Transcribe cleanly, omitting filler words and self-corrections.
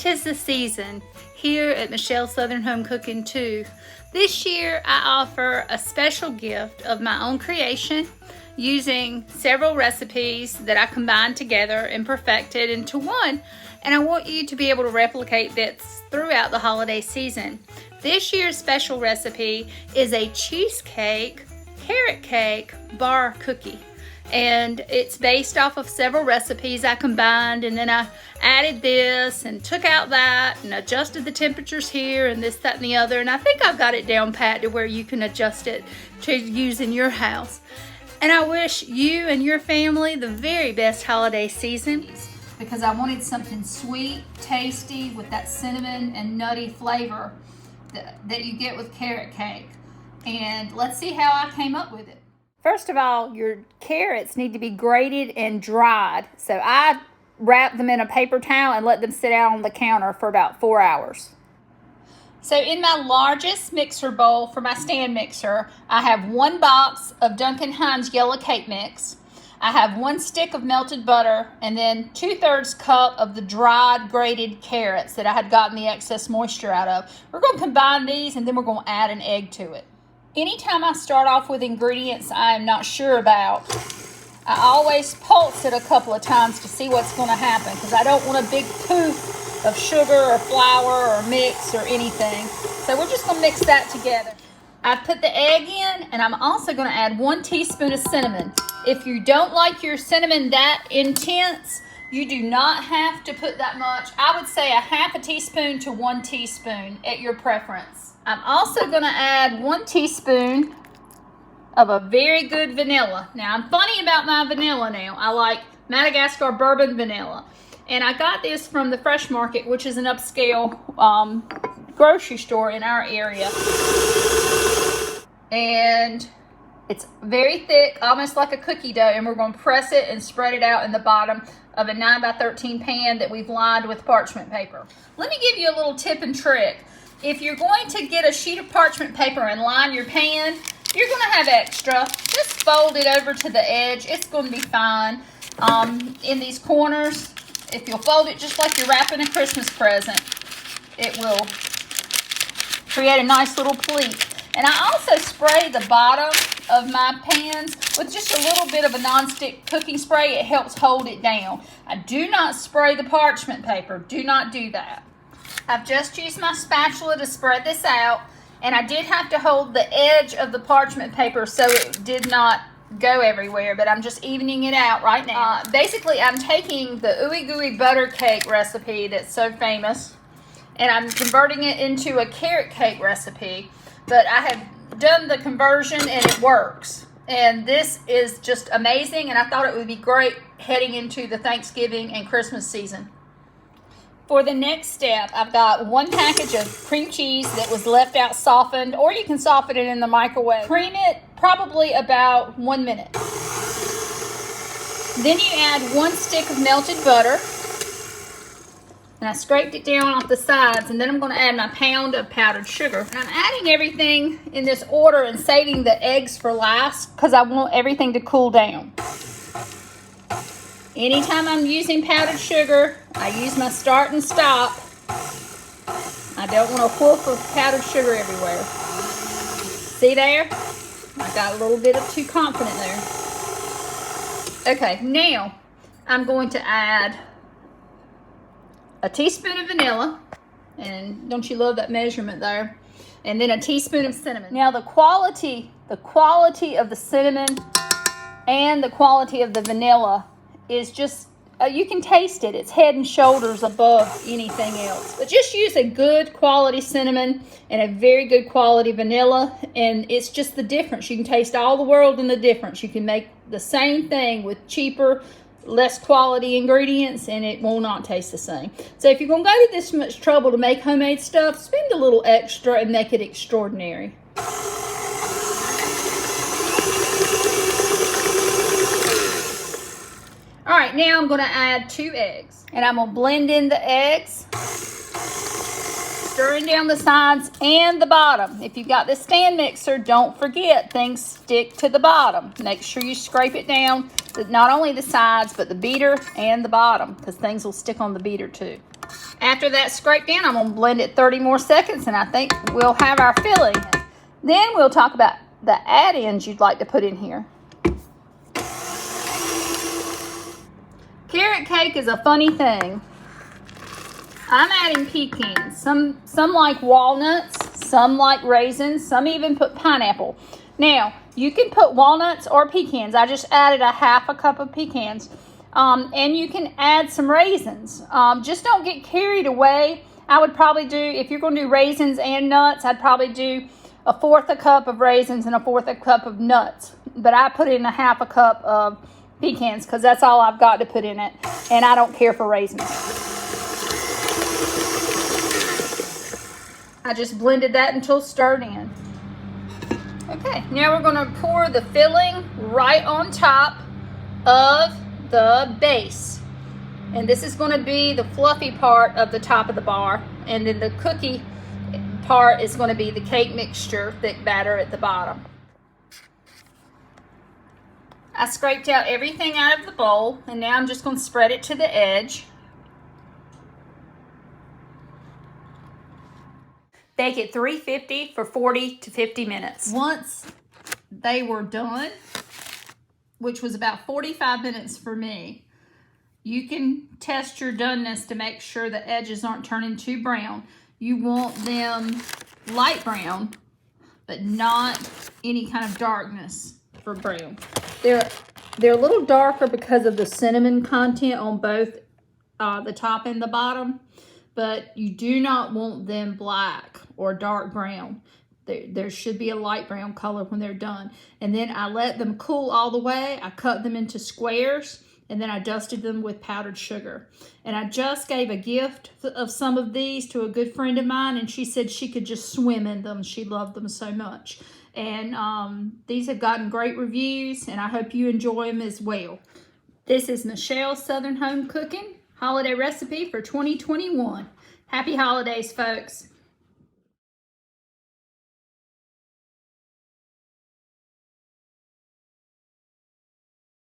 'tis the season here at Michelle's Southern Home Cooking too. This year I offer a special gift of my own creation using several recipes that I combined together and perfected into one. And I want you to be able to replicate this throughout the holiday season. This year's special recipe is a cheesecake carrot cake bar cookie. And it's based off of several recipes I combined, and then I added this and took out that and adjusted the temperatures here and this, that, and the other. And I think I've got it down pat to where you can adjust it to use in your house. And I wish you and your family the very best holiday season, because I wanted something sweet, tasty, with that cinnamon and nutty flavor that you get with carrot cake. And let's see how I came up with it. First of all, your carrots need to be grated and dried. So I wrap them in a paper towel and let them sit out on the counter for about 4 hours. So in my largest mixer bowl for my stand mixer, I have 1 box of Duncan Hines yellow cake mix. I have 1 stick of melted butter, and then 2/3 cup of the dried grated carrots that I had gotten the excess moisture out of. We're going to combine these, and then we're going to add an egg to it. Anytime I start off with ingredients I am not sure about, I always pulse it a couple of times to see what's going to happen, because I don't want a big poof of sugar or flour or mix or anything. So we're just going to mix that together. I've put the egg in, and I'm also going to add 1 teaspoon of cinnamon. If you don't like your cinnamon that intense, you do not have to put that much. I would say a 1/2 teaspoon to 1 teaspoon at your preference. I'm also going to add 1 teaspoon of a very good vanilla. Now, I'm funny about my vanilla now. I like Madagascar bourbon vanilla. And I got this from the Fresh Market, which is an upscale grocery store in our area. And it's very thick, almost like a cookie dough. And we're going to press it and spread it out in the bottom of a 9x13 pan that we've lined with parchment paper. Let me give you a little tip and trick. If you're going to get a sheet of parchment paper and line your pan, you're going to have extra. Just fold it over to the edge. It's going to be fine. In these corners, if you'll fold it just like you're wrapping a Christmas present, it will create a nice little pleat. And I also spray the bottom of my pans with just a little bit of a nonstick cooking spray. It helps hold it down. I do not spray the parchment paper. Do not do that. I've just used my spatula to spread this out, and I did have to hold the edge of the parchment paper so it did not go everywhere, but I'm just evening it out right now. Basically, I'm taking the ooey gooey butter cake recipe that's so famous, and I'm converting it into a carrot cake recipe, but I have done the conversion and it works. And this is just amazing, and I thought it would be great heading into the Thanksgiving and Christmas season. For the next step, I've got 1 package of cream cheese that was left out softened, or you can soften it in the microwave. Cream it probably about 1 minute. Then you add 1 stick of melted butter. And I scraped it down off the sides, and then I'm going to add my pound of powdered sugar. And I'm adding everything in this order and saving the eggs for last because I want everything to cool down. Anytime I'm using powdered sugar, I use my start and stop. I don't want a whoof of powdered sugar everywhere. See there? I got a little bit of too confident there. Okay, now I'm going to add a teaspoon of vanilla. And don't you love that measurement there? And then a teaspoon of cinnamon. Now the quality of the cinnamon and the quality of the vanilla is just, you can taste it. It's head and shoulders above anything else. But just use a good quality cinnamon and a very good quality vanilla, and it's just the difference. You can taste all the world in the difference. You can make the same thing with cheaper, less quality ingredients, and it will not taste the same. So if you're going to go to this much trouble to make homemade stuff, spend a little extra and make it extraordinary. All right, now I'm going to add 2 eggs, and I'm going to blend in the eggs. stirring down the sides and the bottom. If you've got the stand mixer, don't forget, things stick to the bottom. Make sure you scrape it down, not only the sides, but the beater and the bottom, because things will stick on the beater too. After that's scraped down, I'm going to blend it 30 more seconds, and I think we'll have our filling. Then we'll talk about the add-ins you'd like to put in here. Carrot cake is a funny thing. I'm adding pecans. Some like walnuts, some like raisins, some even put pineapple. Now, you can put walnuts or pecans. I just added a half a cup of pecans. And you can add some raisins. Just don't get carried away. I would probably do, if you're going to do raisins and nuts, I'd probably do 1/4 a cup of raisins and 1/4 a cup of nuts. But I put in a half a cup of pecans because that's all I've got to put in it. And I don't care for raisins. I just blended that until stirred in. Okay, now we're going to pour the filling right on top of the base. And this is going to be the fluffy part of the top of the bar. And then the cookie part is going to be the cake mixture, thick batter at the bottom. I scraped out everything out of the bowl, and now I'm just going to spread it to the edge. Bake at 350 for 40 to 50 minutes. Once they were done, which was about 45 minutes for me, you can test your doneness to make sure the edges aren't turning too brown. You want them light brown, but not any kind of darkness for brown. They're a little darker because of the cinnamon content on both the top and the bottom, but you do not want them black or dark brown. There should be a light brown color when they're done. And then I let them cool all the way. I cut them into squares, and then I dusted them with powdered sugar. And I just gave a gift of some of these to a good friend of mine, and she said she could just swim in them. She loved them so much. And these have gotten great reviews, and I hope you enjoy them as well. This is Michelle's Southern Home Cooking holiday recipe for 2021. Happy holidays, folks.